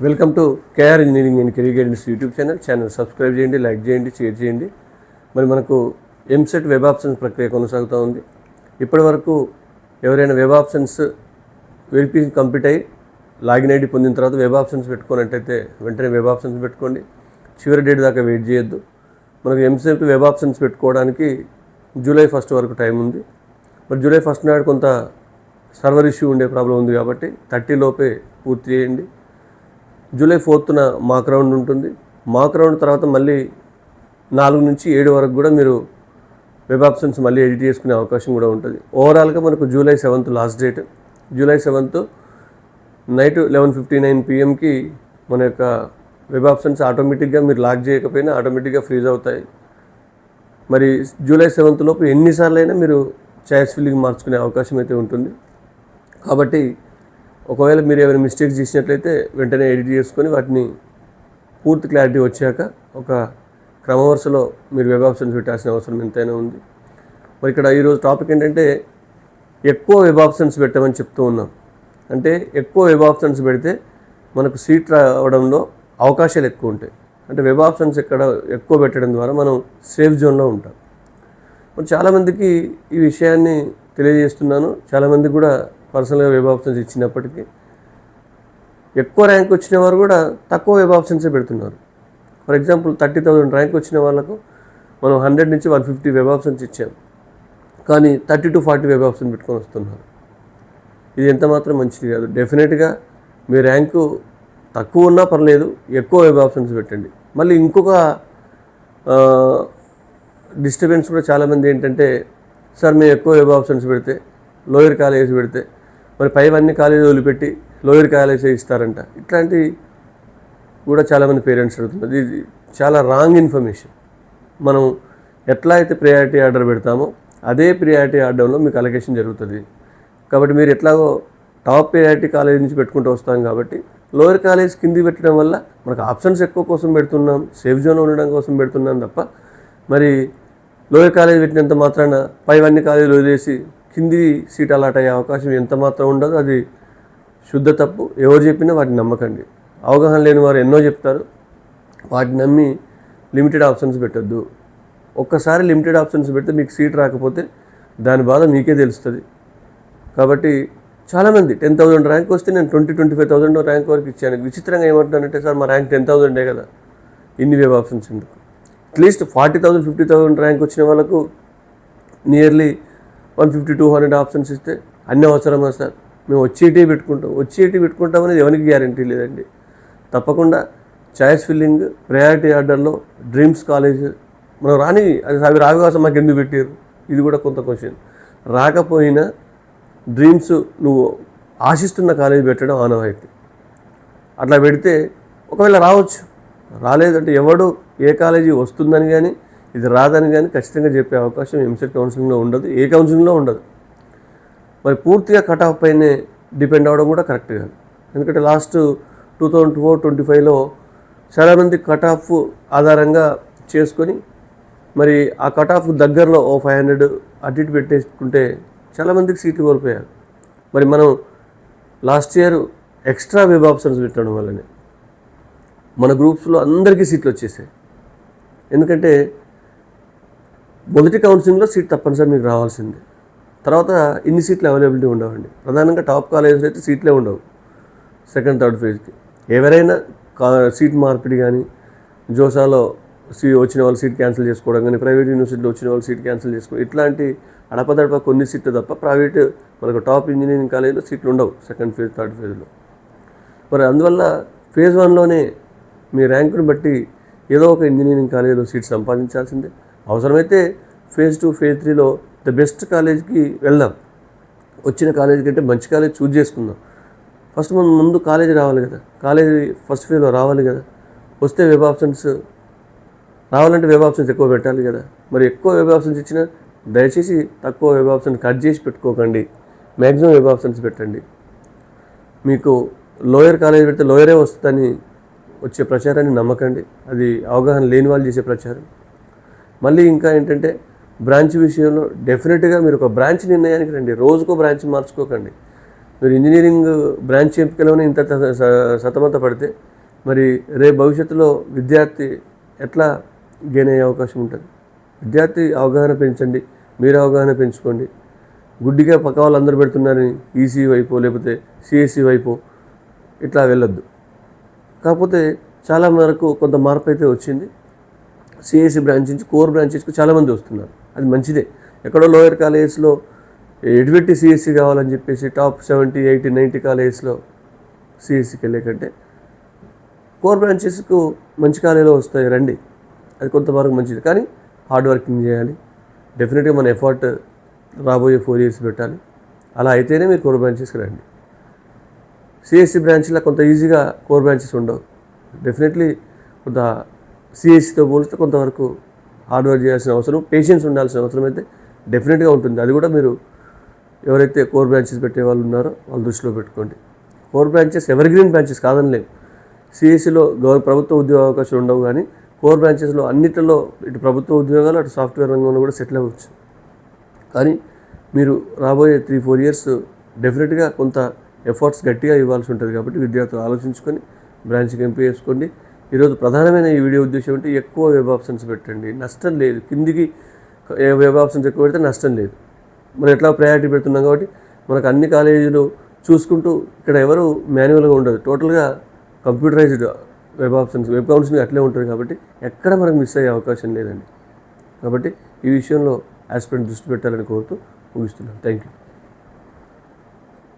Welcome to KR engineering and career guidance YouTube channel subscribe చేయండి, like చేయండి, share చేయండి. మరి మనకు ఎంసెట్ వెబ్ ఆప్షన్స్ ప్రక్రియ కొనసాగుతూ ఉంది. ఇప్పటి వరకు ఎవరైనా వెబ్ ఆప్షన్స్ వెరిఫికేషన్ కంప్లీట్ అయ్యి లాగిన్ ఐడి పొందిన తర్వాత వెబ్ ఆప్షన్స్ పెట్టుకున్నట్టయితే వెంటనే వెబ్ ఆప్షన్స్ పెట్టుకోండి. చివరి డేట్ దాకా వెయిట్ చేయొద్దు. మనకు ఎంసెట్ వెబ్ ఆప్షన్స్ పెట్టుకోవడానికి జూలై 1 వరకు టైం ఉంది. మరి జూలై 1 నాడు కొంత సర్వర్ ఇష్యూ ఉండే ప్రాబ్లం ఉంది కాబట్టి 30 లోపే పూర్తి చేయండి. జూలై 4న మాక్ రౌండ్ ఉంటుంది. మాక్ రౌండ్ తర్వాత మళ్ళీ 4 నుంచి 7 వరకు కూడా మీరు వెబ్ ఆప్షన్స్ మళ్ళీ ఎడిట్ చేసుకునే అవకాశం కూడా ఉంటుంది. ఓవరాల్గా మనకు July 7 last date. July 7 night 11:59 PM మన యొక్క వెబ్ ఆప్షన్స్ ఆటోమేటిక్గా మీరు లాక్ చేయకపోయినా ఆటోమేటిక్గా ఫ్రీజ్ అవుతాయి. మరి జూలై 7 లోపు ఎన్నిసార్లు అయినా మీరు చాయిస్ ఫిల్లింగ్ మార్చుకునే అవకాశం అయితే ఉంటుంది. కాబట్టి ఒకవేళ మీరు ఏమైనా మిస్టేక్స్ చేసినట్లయితే వెంటనే ఎడిట్ చేసుకొని వాటిని పూర్తి క్లారిటీ వచ్చాక ఒక క్రమవరుసలో మీరు వెబ్ ఆప్షన్స్ పెట్టాల్సిన అవసరం ఎంతైనా ఉంది. మరి ఇక్కడ ఈరోజు టాపిక్ ఏంటంటే ఎక్కువ వెబ్ ఆప్షన్స్ పెట్టమని చెప్తూ ఉన్నాం. అంటే ఎక్కువ వెబ్ ఆప్షన్స్ పెడితే మనకు సీట్ రావడంలో అవకాశాలు ఎక్కువ ఉంటాయి. అంటే వెబ్ ఆప్షన్స్ ఎక్కువ పెట్టడం ద్వారా మనం సేఫ్ జోన్లో ఉంటాం. మరి చాలామందికి ఈ విషయాన్ని తెలియజేస్తున్నాను. చాలామందికి కూడా పర్సనల్గా వెబ్ ఆప్షన్స్ ఇచ్చినప్పటికీ ఎక్కువ ర్యాంక్ వచ్చిన వారు కూడా తక్కువ వెబ్ ఆప్షన్సే పెడుతున్నారు. ఫర్ ఎగ్జాంపుల్ 30,000 ర్యాంక్ వచ్చిన వాళ్ళకు మనం 100 నుంచి 150 వెబ్ ఆప్షన్స్ ఇచ్చాం. కానీ 30 to 40 వెబ్ ఆప్షన్ పెట్టుకొని వస్తున్నారు. ఇది ఎంత మాత్రం మంచిది కాదు. డెఫినెట్గా మీ ర్యాంకు తక్కువ ఉన్నా పర్లేదు, ఎక్కువ వెబ్ ఆప్షన్స్ పెట్టండి. మళ్ళీ ఇంకొక డిస్టర్బెన్స్ కూడా చాలామంది ఏంటంటే, సార్ మేము ఎక్కువ వెబ్ ఆప్షన్స్ పెడితే లోయర్ కాలేజ్ పెడితే మరి పైవన్నీ కాలేజీ వదిలిపెట్టి లోయర్ కాలేజీ ఇస్తారంట. ఇట్లాంటివి కూడా చాలామంది పేరెంట్స్ అడుగుతున్నారు. ఇది చాలా రాంగ్ ఇన్ఫర్మేషన్. మనం ఎట్లా అయితే ప్రియారిటీ ఆర్డర్ పెడతామో అదే ప్రియారిటీ ఆర్డర్లో మీకు అలొకేషన్ జరుగుతుంది. కాబట్టి మీరు ఎట్లాగో టాప్ ప్రియారిటీ కాలేజ్ నుంచి పెట్టుకుంటూ వస్తాం కాబట్టి లోయర్ కాలేజ్ కింది పెట్టడం వల్ల మనకు ఆప్షన్స్ ఎక్కువ కోసం పెడుతున్నాం, సేఫ్ జోన్లో ఉండడం కోసం పెడుతున్నాం తప్ప మరి లోయర్ కాలేజ్ పెట్టినంత మాత్రాన పైవన్నీ కాలేజీలు వదిలేసి కింది సీట్ అలాట్ అయ్యే అవకాశం ఎంత మాత్రం ఉండదు. అది శుద్ధ తప్పు. ఎవరు చెప్పినా వాటిని నమ్మకండి. అవగాహన లేని వారు ఎన్నో చెప్తారు. వాటిని నమ్మి లిమిటెడ్ ఆప్షన్స్ పెట్టద్దు. ఒక్కసారి లిమిటెడ్ ఆప్షన్స్ పెడితే మీకు సీట్ రాకపోతే దాని బాధ మీకే తెలుస్తుంది. కాబట్టి చాలామంది 10,000 ర్యాంక్ వస్తే నేను 20,000-25,000 ర్యాంక్ వరకు ఇచ్చాను. విచిత్రంగా ఏమంటున్నానంటే, సార్ మా ర్యాంక్ 10,000 కదా, ఇన్ని వెబ్ ఆప్షన్స్ ఎందుకు? అట్లీస్ట్ 40,000-50,000 ర్యాంక్ వచ్చిన వాళ్ళకు నియర్లీ 150-200 ఆప్షన్స్ ఇస్తే అన్ని అవసరమా సార్? మేము వచ్చేటి పెట్టుకుంటామనేది ఎవరికి గ్యారంటీ లేదండి. తప్పకుండా చాయిస్ ఫిల్లింగ్ ప్రయారిటీ ఆర్డర్లో డ్రీమ్స్ కాలేజ్ మనం రాని అవి రావి కోసం మాకు ఎందుకు పెట్టారు? ఇది కూడా కొంత క్వశ్చన్. రాకపోయినా డ్రీమ్స్ నువ్వు ఆశిస్తున్న కాలేజ్ పెట్టడం ఆనవాయితీ. అట్లా పెడితే ఒకవేళ రావచ్చు, రాలేదంటే ఎవడు ఏ కాలేజీ వస్తుందని కానీ ఇది రాదని కానీ ఖచ్చితంగా చెప్పే అవకాశం ఎంసెట్ కౌన్సిలింగ్లో ఉండదు, ఏ కౌన్సిలింగ్లో ఉండదు. మరి పూర్తిగా కట్ ఆఫ్ పైనే డిపెండ్ అవ్వడం కూడా కరెక్ట్ కాదు. ఎందుకంటే లాస్ట్ 2024-25లో చాలామంది కట్ ఆఫ్ ఆధారంగా చేసుకొని మరి ఆ కట్ ఆఫ్ దగ్గరలో 500 అటు ఇటు పెట్టేసుకుంటే చాలామందికి సీట్లు కోల్పోయారు. మరి మనం last year extra web options పెట్టడం వల్లనే మన గ్రూప్స్లో అందరికీ సీట్లు వచ్చేసాయి. ఎందుకంటే మొదటి కౌన్సిలింగ్లో సీట్ తప్పనిసరి మీకు రావాల్సిందే. తర్వాత ఇన్ని సీట్లు అవైలబిలిటీ ఉండవండి. ప్రధానంగా టాప్ కాలేజెస్ అయితే సీట్లే ఉండవు సెకండ్ థర్డ్ ఫేజ్కి. ఎవరైనా సీట్ మార్పిడి కానీ, జోసాలో వచ్చిన వాళ్ళు సీట్ క్యాన్సిల్ చేసుకోవడం కానీ, ప్రైవేట్ యూనివర్సిటీలో వచ్చిన వాళ్ళు సీట్ క్యాన్సిల్ చేసుకోవడం, ఇట్లాంటి అడపదడప కొన్ని సీట్లు తప్ప ప్రైవేట్ మనకు టాప్ ఇంజనీరింగ్ కాలేజీలో సీట్లు ఉండవు సెకండ్ ఫేజ్ థర్డ్ ఫేజ్లో. మరి అందువల్ల ఫేజ్ 1లోనే మీ ర్యాంకుని బట్టి ఏదో ఒక ఇంజనీరింగ్ కాలేజీలో సీట్ సంపాదించాల్సిందే. అవసరమైతే ఫేజ్ 2 ఫేజ్ 3లో ద బెస్ట్ కాలేజ్కి వెళ్దాం. వచ్చిన కాలేజీ కంటే మంచి కాలేజ్ చూజ్ చేసుకుందాం. ఫస్ట్ మనం ముందు కాలేజీ రావాలి కదా, కాలేజీ ఫస్ట్ ఫేజ్లో రావాలి కదా. వస్తే వెబ్ ఆప్షన్స్ రావాలంటే వెబ్ ఆప్షన్స్ ఎక్కువ పెట్టాలి కదా. మరి ఎక్కువ వెబ్ ఆప్షన్స్ ఇచ్చినా దయచేసి తక్కువ వెబ్ ఆప్షన్ కట్ చేసి పెట్టుకోకండి. మ్యాక్సిమం వెబ్ ఆప్షన్స్ పెట్టండి. మీకు లోయర్ కాలేజ్ పెడితే లోయరే వస్తుందని వచ్చే ప్రచారాన్ని నమ్మకండి. అది అవగాహన లేని వాళ్ళు చేసే ప్రచారం. మళ్ళీ ఇంకా ఏంటంటే బ్రాంచ్ విషయంలో డెఫినెట్గా మీరు ఒక బ్రాంచ్ నిర్ణయానికి రండి. రోజుకో బ్రాంచ్ మార్చుకోకండి. మీరు ఇంజనీరింగ్ బ్రాంచ్ ఎంపికలోనే ఇంత సతమత పడితే మరి రేపు భవిష్యత్తులో విద్యార్థి ఎట్లా గెయిన్ అయ్యే అవకాశం ఉంటుంది? విద్యార్థి అవగాహన పెంచండి, మీరు అవగాహన పెంచుకోండి. గుడ్డిగా పక్క వాళ్ళు అందరూ పెడుతున్నారని ఈసీ వైపు లేకపోతే సిఎస్సి వైపు ఇట్లా వెళ్ళొద్దు. కాకపోతే చాలా వరకు కొంత మార్పు అయితే వచ్చింది. సిఎస్సి బ్రాంచ్ నుంచి కోర్ బ్రాంచెస్కి చాలామంది వస్తున్నారు, అది మంచిదే. ఎక్కడో లోయర్ కాలేజెస్లో ఎటువంటి సిఎస్సి కావాలని చెప్పేసి టాప్ 70, 80, 90 కాలేజెస్లో సిఎస్సికి వెళ్ళే కంటే కోర్ బ్రాంచెస్కు మంచి కాలేజీలో వస్తాయి, రండి. అది కొంతవరకు మంచిది, కానీ హార్డ్ వర్కింగ్ చేయాలి. డెఫినెట్గా మన ఎఫర్ట్ రాబోయే 4 years పెట్టాలి. అలా అయితేనే మీరు కోర్ బ్రాంచెస్కి రండి. సిఎస్సి బ్రాంచ్లో కొంత ఈజీగా కోర్ బ్రాంచెస్ ఉండవు. డెఫినెట్లీ కొంత సిఎస్సితో పోలిస్తే కొంతవరకు హార్డ్ వర్క్ చేయాల్సిన అవసరం, పేషెన్స్ ఉండాల్సిన అవసరం అయితే డెఫినెట్గా ఉంటుంది. అది కూడా మీరు ఎవరైతే కోర్ బ్రాంచెస్ పెట్టే వాళ్ళు ఉన్నారో వాళ్ళు దృష్టిలో పెట్టుకోండి. కోర్ బ్రాంచెస్ ఎవర్గ్రీన్ బ్రాంచెస్ కాదనిలేం. సిఎస్సిలో ప్రభుత్వ ఉద్యోగ అవకాశాలు ఉండవు, కానీ కోర్ బ్రాంచెస్లో అన్నిటిలో ఇటు ప్రభుత్వ ఉద్యోగాలు అటు సాఫ్ట్వేర్ రంగంలో కూడా సెటిల్ అవ్వచ్చు. కానీ మీరు రాబోయే 3-4 years డెఫినెట్గా కొంత ఎఫర్ట్స్ గట్టిగా ఇవ్వాల్సి ఉంటుంది. కాబట్టి విద్యార్థులు ఆలోచించుకొని బ్రాంచ్కి ఎంపిక చేసుకోండి. ఈరోజు ప్రధానమైన ఈ వీడియో ఉద్దేశం అంటే ఎక్కువ వెబ్ ఆప్షన్స్ పెట్టండి, నష్టం లేదు. కిందికి వెబ్ ఆప్షన్స్ ఎక్కువ పెడితే నష్టం లేదు. మనం ఎట్లా ప్రయారిటీ పెడుతున్నాం కాబట్టి మనకు అన్ని కాలేజీలు చూసుకుంటూ ఇక్కడ ఎవరు మాన్యువల్గా ఉండదు, టోటల్గా computerised web options, web counselling అట్లే ఉంటుంది. కాబట్టి ఎక్కడ మనకు మిస్ అయ్యే అవకాశం లేదండి. కాబట్టి ఈ విషయంలో ఆస్పిరెంట్ దృష్టి పెట్టాలని కోరుతూ ముగిస్తున్నాను. Thank you.